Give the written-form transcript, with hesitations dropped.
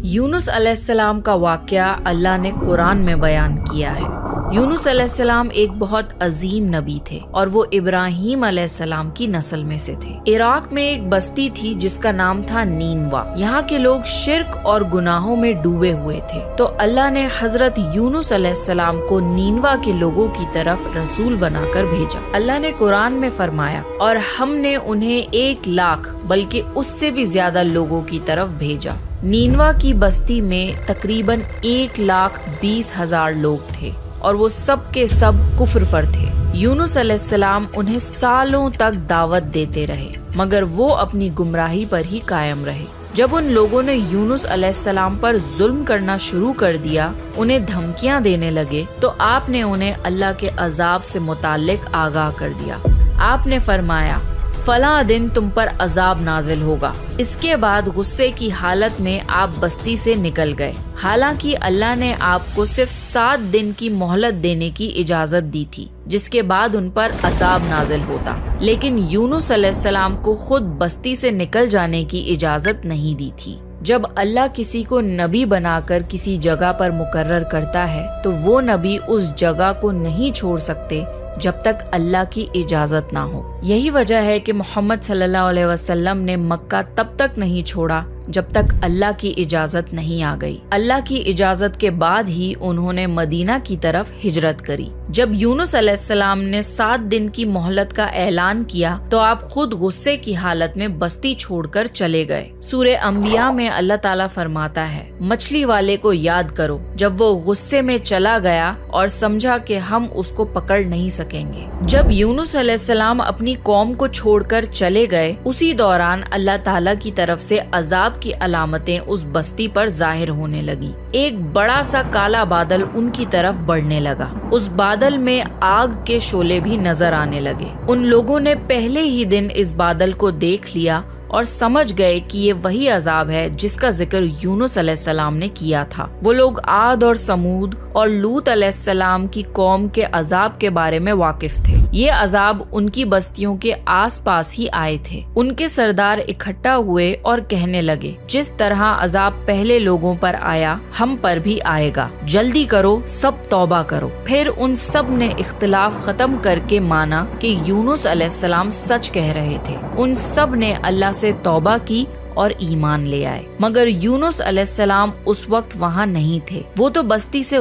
यूनुस अलैहिस्सलाम का वाक़या अल्लाह ने कुरान में बयान किया है। यूनुस अलैहिस्सलाम एक बहुत अजीम नबी थे और वो इब्राहीम अलैहिस्सलाम की नस्ल में से थे। इराक में एक बस्ती थी जिसका नाम था नीनवा। यहाँ के लोग शिर्क और गुनाहों में डूबे हुए थे, तो अल्लाह ने हजरत यूनुस अलैहिस्सलाम को नीनवा के लोगों की तरफ रसूल बनाकर भेजा। अल्लाह ने कुरान में फरमाया, और हमने उन्हें 1 लाख बल्कि उससे भी ज्यादा लोगों की तरफ भेजा। नीनवा की बस्ती में तकरीबन 1,20,000 लोग थे और वो सब के सब कुफ्र पर थे। यूनुस अलैहिस्सलाम उन्हें सालों तक दावत देते रहे, मगर वो अपनी गुमराही पर ही कायम रहे। जब उन लोगों ने यूनुस अलैहिस्सलाम पर जुल्म करना शुरू कर दिया, उन्हें धमकियां देने लगे, तो आपने उन्हें अल्लाह के अजाब से मुताल्लिक आगाह कर दिया। आपने फरमाया, फला दिन तुम पर अजाब नाजिल होगा। इसके बाद गुस्से की हालत में आप बस्ती से निकल गए। हालांकि अल्लाह ने आपको सिर्फ 7 दिन की मोहलत देने की इजाजत दी थी, जिसके बाद उन पर अजाब नाजिल होता, लेकिन यूनुस अलैहिस्सलाम को खुद बस्ती से निकल जाने की इजाजत नहीं दी थी। जब अल्लाह किसी को नबी बनाकर किसी जगह पर मुकर्रर करता है, तो वो नबी उस जगह को नहीं छोड़ सकते जब तक अल्लाह की इजाजत ना हो। यही वजह है कि मोहम्मद सल्लल्लाहु अलैहि वसल्लम ने मक्का तब तक नहीं छोड़ा जब तक अल्लाह की इजाजत नहीं आ गई। अल्लाह की इजाजत के बाद ही उन्होंने मदीना की तरफ हिजरत करी। जब यूनुस अलैहिस्सलाम ने 7 दिन की मोहलत का ऐलान किया, तो आप खुद गुस्से की हालत में बस्ती छोड़कर चले गए। सूरह अंबिया में अल्लाह ताला फरमाता है, मछली वाले को याद करो जब वो गुस्से में चला गया और समझा कि हम उसको पकड़ नहीं सकेंगे। जब यूनुस अलैहिस्सलाम अपनी कौम को छोड़कर चले गए, उसी दौरान अल्लाह ताला की तरफ से अजाब की अलामतें उस बस्ती पर जाहिर होने लगी। एक बड़ा सा काला बादल उनकी तरफ बढ़ने लगा। उस बादल में आग के शोले भी नजर आने लगे। उन लोगों ने पहले ही दिन इस बादल को देख लिया और समझ गए कि ये वही अजाब है जिसका जिक्र यूनुस अलैहिस्सलाम ने किया था। वो लोग आद और समूद और लूत अलैहिस्सलाम की कौम के अजाब के बारे में वाकिफ थे। ये अजाब उनकी बस्तियों के आसपास ही आए थे। उनके सरदार इकट्ठा हुए और कहने लगे, जिस तरह अजाब पहले लोगों पर आया, हम पर भी आएगा। जल्दी करो, सब तौबा करो। फिर उन सब ने इख्तिलाफ खत्म करके माना कि यूनुस अलैहिस्सलाम सच कह रहे थे। उन सब ने अल्लाह से तौबा की और ईमान ले आए, मगर यूनुस अलैहिस्सलाम उस वक्त वहाँ नहीं थे। वो तो बस्ती से